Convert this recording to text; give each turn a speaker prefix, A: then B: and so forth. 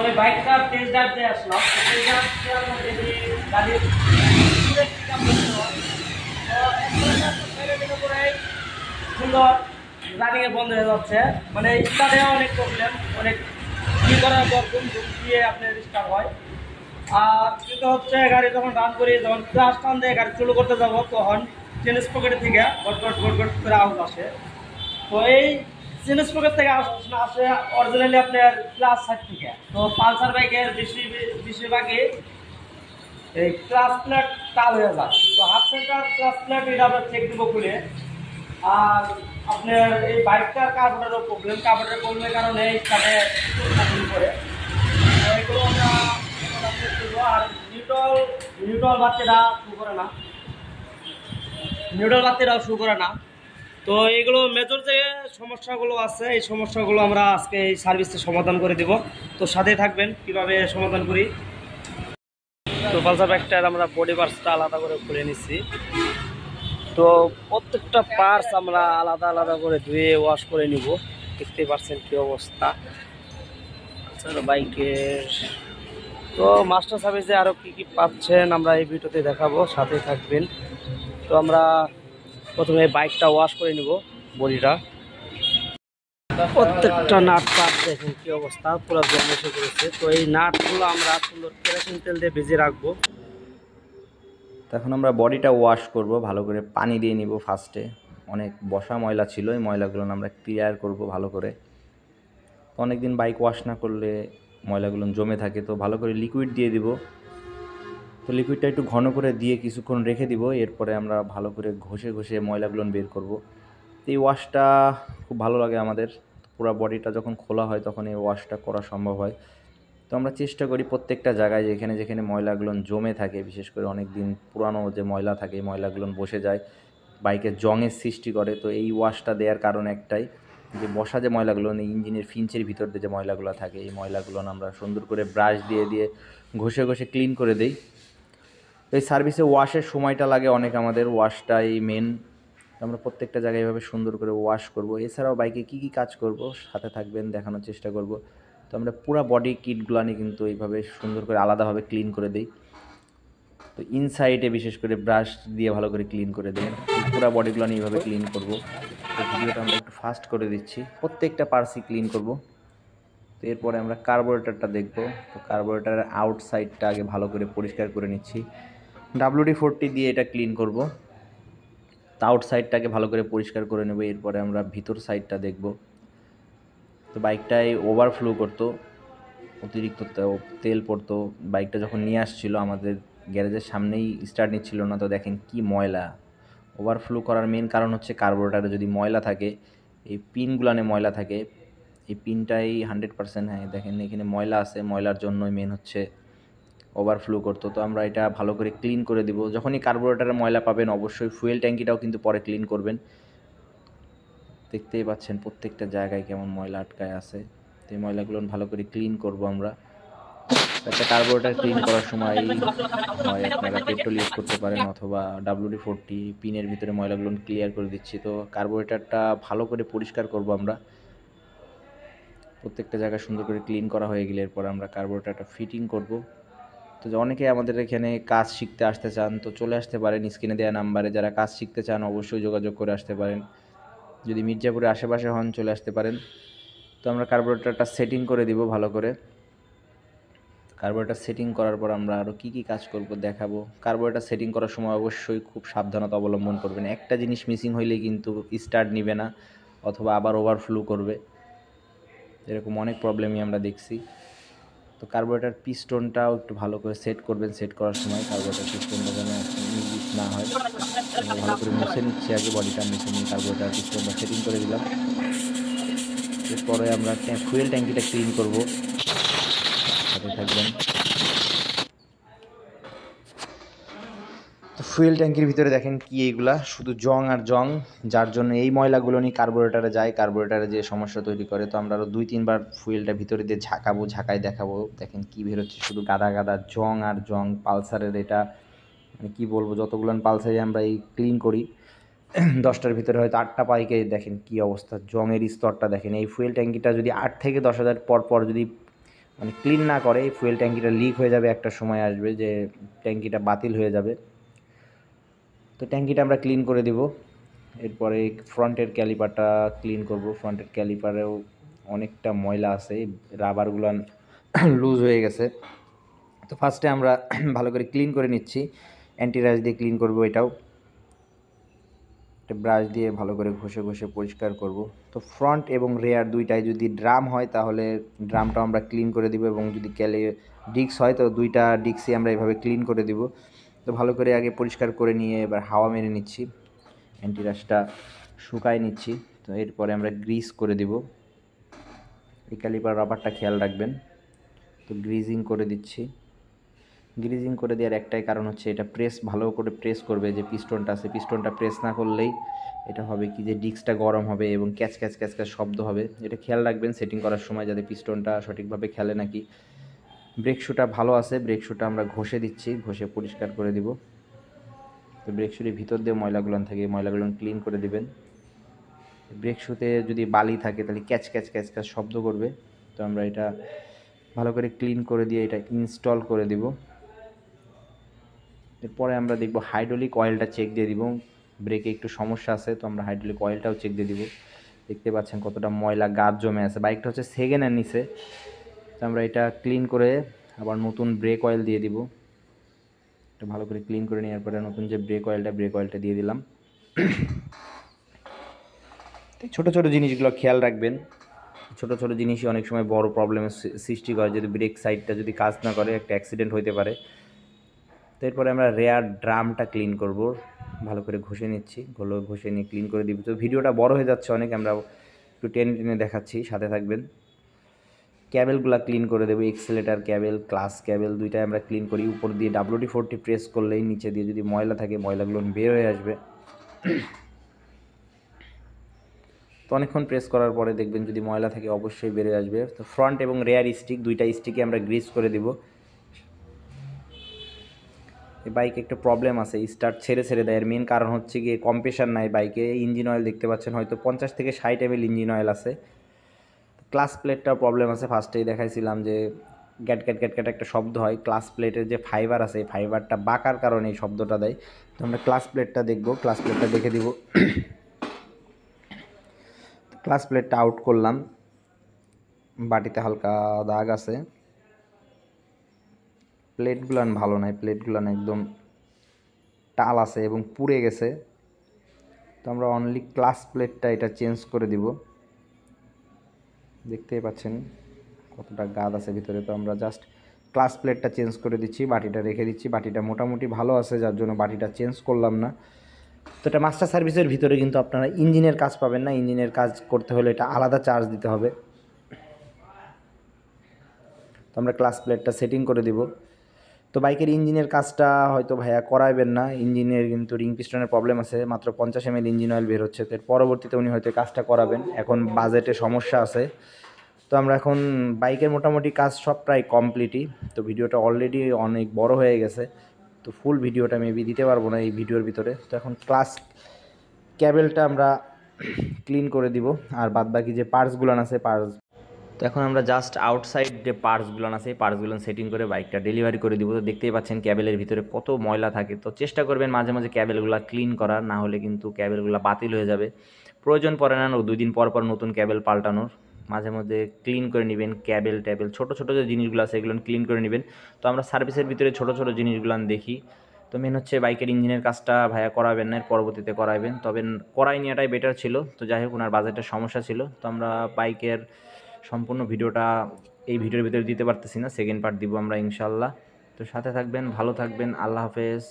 A: এই বাইকটা test drive দিয়ে আসলাম। টেস্ট ড্রাইভ দেওয়ার মধ্যে যে গাড়ির সুন্দর রানিংয়ে বন্ধ হয়ে যাচ্ছে, মানে স্টার্টে অনেক প্রবলেম, অনেক কি করার পর ঘুম দিয়ে আপনার স্টার্ট হয়। আর কিন্তু হচ্ছে গাড়ি যখন রান করি, যখন ক্লাস টান দিয়ে গাড়ি চালু করতে যাবো তখন চেঞ্জ পকেট থেকে গট করে আওয়াজ আসে। তো এই চেঞ্জ পকেট থেকে আসে অরিজিনালি আপনার ক্লাস সাইড থেকে। তো পালসার বাইকের বেশিরভাগই এই ক্লাস প্লেট টাল হয়ে যায়। তো হাফ সেন্টার ক্লাস প্লেট এটা আমরা চেক দেবো খুলে। আর আপনার এই বাইকটার কার্বোরেটারও প্রবলেম, কার্বোরেটার প্রবলেমের কারণে স্টার্টে করে এগুলো আমরা আর নিউট্রাল বাচ্চাটা শু করে না, নিউট্রাল বাচ্চাটাও শু করে না। তো এইগুলো মেজর যে সমস্যাগুলো আছে এই সমস্যাগুলো আমরা আজকে এই সার্ভিসে সমাধান করে দিব। তো সাথে থাকবেন কীভাবে সমাধান করি। তো পালসার বাইকটার আমরা বডি পার্টসটা আলাদা করে খুলে নিচ্ছি। তো প্রত্যেকটা পার্টস আমরা আলাদা আলাদা করে ধুয়ে ওয়াশ করে নিব। দেখতেই পাচ্ছেন কী অবস্থা বাইকের। তো মাস্টার সার্ভিসে আরও কী কী পাচ্ছেন আমরা এই ভিডিওতে দেখাবো, সাথে থাকবেন। তো আমরা প্রথমে বাইকটা ওয়াশ করে নিব, বডিটা প্রত্যেকটা নাট পার্ট দেখেন কী অবস্থা, পুরো জল এসে পড়েছে। তো এই নাটগুলো আমরা সুন্দর কেরোসিন তেল দিয়ে ভেজে রাখবো।
B: এখন আমরা বডিটা ওয়াশ করব, ভালো করে পানি দিয়ে নিব। ফার্স্টে অনেক বসা ময়লা ছিল, এই ময়লাগুলো আমরা ক্লিয়ার করব ভালো করে। তো অনেক দিন বাইক ওয়াশ না করলে ময়লাগুলো জমে থাকে, তো ভালো করে লিকুইড দিয়ে দিব। তো লিকুইডটা একটু ঘন করে দিয়ে কিছুক্ষণ রেখে দিব। এরপরে আমরা ভালো করে ঘষে ঘষে ময়লাগুলো বের করব। তো এই ওয়াশটা খুব ভালো লাগে আমাদের। পুরো বডিটা যখন খোলা হয় তখন এই ওয়াশটা করা সম্ভব হয়। তো আমরা চেষ্টা করি প্রত্যেকটা জায়গায় যেখানে যেখানে ময়লাগুলো জমে থাকে, বিশেষ করে অনেক দিন পুরানো যে ময়লা থাকে এই ময়লাগুলো বসে যায়, বাইকের জংয়ের সৃষ্টি করে। তো এই ওয়াশটা দেওয়ার কারণ একটাই, যে বসা যে ময়লাগুলো ইঞ্জিনের ফিঞ্চের ভিতর দিয়ে যে ময়লাগুলো থাকে এই ময়লাগুলো আমরা সুন্দর করে ব্রাশ দিয়ে দিয়ে ঘষে ঘষে ক্লিন করে দিই। তো এই সার্ভিসে ওয়াশের সময়টা লাগে অনেক, আমাদের ওয়াশটাই মেন। আমরা প্রত্যেকটা জায়গায় এভাবে সুন্দর করে ওয়াশ করব। এছাড়াও বাইকে কী কী কাজ করব সাথে থাকবেন, দেখানোর চেষ্টা করব। তো আমরা পুরো বডি কিটগুলো নিয়ে কিন্তু এইভাবে সুন্দর করে আলাদাভাবে ক্লিন করে দিই। তো ইনসাইডে বিশেষ করে ব্রাশ দিয়ে ভালো করে ক্লিন করে দিই। পুরো বডিগুলো নিয়ে এইভাবে ক্লিন করব। তো ভিডিওটা আমরা একটু ফাস্ট করে দিচ্ছি, প্রত্যেকটা পার্টসই ক্লিন করব। তো এরপরে আমরা কার্বোরেটরটা দেখব। তো কার্বোরেটরের আউটসাইডটা আগে ভালো করে পরিষ্কার করে নিচ্ছি। WD-40 দিয়ে এটা ক্লিন করব। তো আউটসাইডটাকে ভালো করে পরিষ্কার করে নেব। এরপরে আমরা ভিতর সাইডটা দেখব। তো বাইকটায় ওভারফ্লো করতো, অতিরিক্ত তেল পড়তো। বাইকটা যখন নিয়ে আসছিল আমাদের গ্যারেজের সামনেই স্টার্ট নিচ্ছিল না। তো দেখেন কি ময়লা। ওভারফ্লো করার মেন কারণ হচ্ছে কার্বোরেটারে যদি ময়লা থাকে, এই পিনগুলানে ময়লা থাকে, এই পিনটাই 100%, হ্যাঁ দেখেন এখানে ময়লা আছে, ময়লার জন্যই মেন হচ্ছে ওভারফ্লো করতো। তো আমরা এটা ভালো করে ক্লিন করে দিব। যখনই কার্বোরেটারে ময়লা পাবেন অবশ্যই ফুয়েল ট্যাঙ্কিটাও কিন্তু পরে ক্লিন করবেন। দেখতেই পাচ্ছেন প্রত্যেকটা জায়গায় কেমন ময়লা আটকায় আছে। তো এই ময়লাগুলো ভালো করে ক্লিন করব আমরা। একটা কার্বোরেটর ক্লিন করার সময় হয় আপনারা পেট্রোল ইউজ করতে পারেন অথবা WD-40 পিনের ভিতরে ময়লাগুলো ক্লিয়ার করে দিচ্ছি। তো কার্বোরেটরটা ভালো করে পরিষ্কার করব আমরা। প্রত্যেকটা জায়গা সুন্দর করে ক্লিন করা হয়ে গেলে এরপর আমরা কার্বোরেটরটা ফিটিং করব। তো অনেকে আমাদের এখানে কাজ শিখতে আসতে চান, তো চলে আসতে পারেন স্ক্রিনে দেওয়া নাম্বারে। যারা কাজ শিখতে চান অবশ্যই যোগাযোগ করে আসতে পারেন। যদি মির্জাপুরের আশেপাশে হন চলে আসতে পারেন। তো আমরা কার্বোরেটরটা সেটিং করে দিব ভালো করে। কার্বোরেটর সেটিং করার পর আমরা আরও কী কী কাজ করব দেখাবো। কার্বোরেটর সেটিং করার সময় অবশ্যই খুব সাবধানতা অবলম্বন করবেন। একটা জিনিস মিসিং হইলেই কিন্তু স্টার্ট নিবে না অথবা আবার ওভারফ্লো করবে, এরকম অনেক প্রবলেমই আমরা দেখছি। তো কার্বোরেটর পিস্টনটাও একটু ভালো করে সেট করবেন। সেট করার সময় কার্বোরেটর পিস্টনটা যেন মিস না হয়। আমরা ভালো করে মুছে নিচ্ছি, আগে বডিটা মুছে নিয়ে কার্বোরেটর পিস্টনটা সেটিং করে দিলাম। এরপরে আমরা ফুয়েল ট্যাঙ্কিটা ক্লিন করব, সাথে থাকবেন। তো ফুয়েল ট্যাঙ্কির ভিতরে দেখেন কি এইগুলা শুধু জং আর জং, যার জন্য এই ময়লাগুলো নিয়ে কার্বোরেটারে যায়, কার্বোরেটারে যে সমস্যা তৈরি করে। তো আমরা আরও 2-3 বার ফুয়েলটা ভিতরে দিয়ে ঝাঁকাবো, ঝাঁকাই দেখাবো। দেখেন কি বেরোচ্ছে, শুধু গাদা গাদা জং আর জং। পালসারের এটা মানে কী বলবো, যতগুলো পালসারে আমরা এই ক্লিন করি 10টার ভিতরে হয়তো 8টা পাইকে দেখেন কি অবস্থা, জংয়ের স্তরটা দেখেন। এই ফুয়েল ট্যাঙ্কিটা যদি 8 থেকে 10 হাজার পর পর যদি মানে ক্লিন না করে ফুয়েল ট্যাঙ্কিটা লিক হয়ে যাবে, একটা সময় আসবে যে ট্যাঙ্কিটা বাতিল হয়ে যাবে। তো ট্যাঙ্কিটা আমরা ক্লিন করে দেব। এরপরে ফ্রন্টের ক্যালিপারটা ক্লিন করব। ফ্রন্টের ক্যালিপারেও অনেকটা ময়লা আছে, রাবারগুলো লুজ হয়ে গেছে। তো ফার্স্টে আমরা ভালো করে ক্লিন করে নিচ্ছি, অ্যান্টিরাজ দিয়ে ক্লিন করব। এটাও একটা ব্রাশ দিয়ে ভালো করে ঘষে ঘষে পরিষ্কার করব। তো ফ্রন্ট এবং রেয়ার দুইটাই যদি ড্রাম হয় তাহলে ড্রামটাও আমরা ক্লিন করে দিব, এবং যদি ডিস্ক হয় তো দুইটা ডিস্কই আমরা এভাবে ক্লিন করে দিব। তো ভালো করে আগে পরিষ্কার করে নিয়ে এবার হাওয়া মেরে নিচ্ছি, অ্যান্টিরাজটা শুকায় নিচ্ছি। তো এরপরে আমরা গ্রিস করে দিব। এই ক্যালিপার রাবারটা খেয়াল রাখবেন। তো গ্রিজিং করে দিচ্ছি। গ্রিজিং করে দেওয়ার একটাই কারণ হচ্ছে এটা ভালো করে প্রেস করবে, যে পিস্টনটা আছে পিস্টনটা প্রেস না করলেই এটা হবে কি যে ডিস্কটা গরম হবে এবং ক্যাচ ক্যাচ ক্যাচ ক্যাচ শব্দ হবে। এটা খেয়াল রাখবেন সেটিং করার সময় যাতে পিস্টনটা সঠিকভাবে খেলে নাকি। ব্রেক শুটা ভালো আছে, ব্রেক শুটা আমরা ঘষে দিচ্ছি, ঘষে পরিষ্কার করে দিব। তো ব্রেক শুটির ভিতর দিয়ে ময়লাগুলো থাকে, ময়লাগুলো ক্লিন করে দিবেন। ব্রেক শুতে যদি বালি থাকে তাহলে ক্যাচ ক্যাচ ক্যাচ ক্যাচ শব্দ করবে। তো আমরা এটা ভালো করে ক্লিন করে দিয়ে এটা ইনস্টল করে দিব। এরপরে আমরা দেখব হাইড্রোলিক অয়েলটা চেক দিয়ে দিব। ব্রেকে একটু সমস্যা আছে, তো আমরা হাইড্রোলিক অয়েলটাও চেক দিয়ে দিব। দেখতে পাচ্ছেন কতটা ময়লা গাদ জমে আছে। বাইকটা হচ্ছে সেকেন্ডের নিচে, তো আমরা এটা ক্লিন করে আবার নতুন ব্রেক অয়েল দিয়ে দিব। এটা ভালো করে ক্লিন করে নেওয়ার পরে নতুন যে ব্রেক অয়েলটা দিয়ে দিলাম। ছোটো ছোটো জিনিসগুলো খেয়াল রাখবেন, ছোটো ছোটো জিনিসই অনেক সময় বড় প্রবলেমের সৃষ্টি করে। যদি ব্রেক সাইডটা যদি কাজ না করে একটা অ্যাক্সিডেন্ট হতে পারে। তো এরপরে আমরা রেয়ার ড্রামটা ক্লিন করব, ভালো করে ঘষে নিচ্ছি, ঘষে নিয়ে ক্লিন করে দিব। তো ভিডিওটা বড় হয়ে যাচ্ছে অনেক, আমরা একটু টেনে টেনে দেখাচ্ছি, সাথে থাকবেন। ক্যাবেলগুলো ক্লিন করে দেবো, এক্সেলেটার ক্যাবেল ক্লাস ক্যাবেল দুইটাই আমরা ক্লিন করি। উপর দিয়ে WD-40 প্রেস করলেই নিচে দিয়ে যদি ময়লা থাকে ময়লাগুলো বের হয়ে আসবে। তো অনেকক্ষণ প্রেস করার পরে দেখবেন যদি ময়লা থাকে অবশ্যই বেরিয়ে আসবে। তো ফ্রন্ট এবং রেয়ার স্টিক দুইটা স্টিকে আমরা গ্রিস করে দিব। এই বাইকে একটু প্রবলেম আছে, স্টার্ট ছেড়ে ছেড়ে দেয়। এর মেন কারণ হচ্ছে গিয়ে কম্প্রেসার নাই বাইকে। ইঞ্জিন অয়েল দেখতে পাচ্ছেন হয়তো 50 থেকে 60 ml ইঞ্জিন অয়েল আছে। ক্লাস প্লেটটাও প্রবলেম আছে, ফার্স্টেই দেখাইছিলাম যে গ্যাট গ্যাট গ্যাট গ্যাট একটা শব্দ হয়। ক্লাস প্লেটের যে ফাইবার আছে এই ফাইবারটা বাঁকার কারণে এই শব্দটা দেয়। তো আমরা ক্লাস প্লেটটা দেখব, ক্লাস প্লেটটা দেখে দিব। ক্লাস প্লেটটা আউট করলাম, বাটিতে হালকা দাগ আছে। প্লেটগুলান ভালো নয়, প্লেটগুলান একদম টাল আছে এবং পুড়ে গেছে। তো আমরা অনলি ক্লাস প্লেটটা এটা চেঞ্জ করে দিব। দেখতেই পাচ্ছেন কতটা গাদ আছে ভিতরে। তো আমরা জাস্ট ক্লাস প্লেটটা চেঞ্জ করে দিচ্ছি, বাটিটা রেখে দিচ্ছি। বাটিটা মোটামুটি ভালো আছে যার জন্য বাটিটা চেঞ্জ করলাম না। তো এটা মাস্টার সার্ভিসের ভিতরে কিন্তু আপনারা ইঞ্জিনের কাজ পাবেন না, ইঞ্জিনের কাজ করতে হলে এটা আলাদা চার্জ দিতে হবে। তো আমরা ক্লাস প্লেটটা সেটিং করে দিব। তো বাইকের ইঞ্জিনের কাজটা হয়তো ভাইয়া করাইবেন না, ইঞ্জিনের কিন্তু রিং পিস্টনের প্রবলেম আছে, মাত্র 50 ml ইঞ্জিন অয়েল বের হচ্ছে। তো এর পরবর্তীতে উনি হয়তো কাজটা করাবেন, এখন বাজেটে সমস্যা আছে। তো আমরা এখন বাইকের মোটামুটি কাজ সব প্রায় কমপ্লিটই। তো ভিডিওটা অলরেডি অনেক বড় হয়ে গেছে, তো ফুল ভিডিওটা মেবি দিতে পারবো না এই ভিডিওর ভিতরে। তো এখন ক্লাস ক্যাবেলটা আমরা ক্লিন করে দিব, আর বাদবাকি যে পার্টসগুলো আছে তো এখন আমরা জাস্ট আউটসাইড যে পার্টসগুলো আছে এই পার্টসগুলো সেটিং করে বাইকটা ডেলিভারি করে দিব। তো দেখতেই পাচ্ছেন ক্যাবেলের ভিতরে কত ময়লা থাকে। তো চেষ্টা করবেন মাঝে মাঝে ক্যাবেলগুলো ক্লিন করার, না হলে কিন্তু ক্যাবেলগুলো বাতিল হয়ে যাবে। প্রয়োজন পড়ে না 2 দিন পর পর নতুন ক্যাবেল পাল্টানোর, মাঝে মধ্যে ক্লিন করে নেবেন। ক্যাবেল ছোটো ছোটো যে জিনিসগুলো আছে এগুলো ক্লিন করে নেবেন। তো আমরা সার্ভিসের ভিতরে ছোটো ছোটো জিনিসগুলো দেখি। তো মেন হচ্ছে বাইকের ইঞ্জিনের কাজটা ভাইয়া করাবেন না, এর পরবর্তীতে করাবেন, তবে করাই নেওয়াটাই বেটার ছিল। তো যাই হোক ওনার বাজেটের সমস্যা ছিল, তো আমরা বাইকের সম্পূর্ণ ভিডিওটা এই ভিডিওর ভিতরে দিতে পারতেছি না, সেকেন্ড পার্ট দিব আমরা ইনশাল্লাহ। তো সাথে থাকবেন, ভালো থাকবেন, আল্লাহ হাফেজ।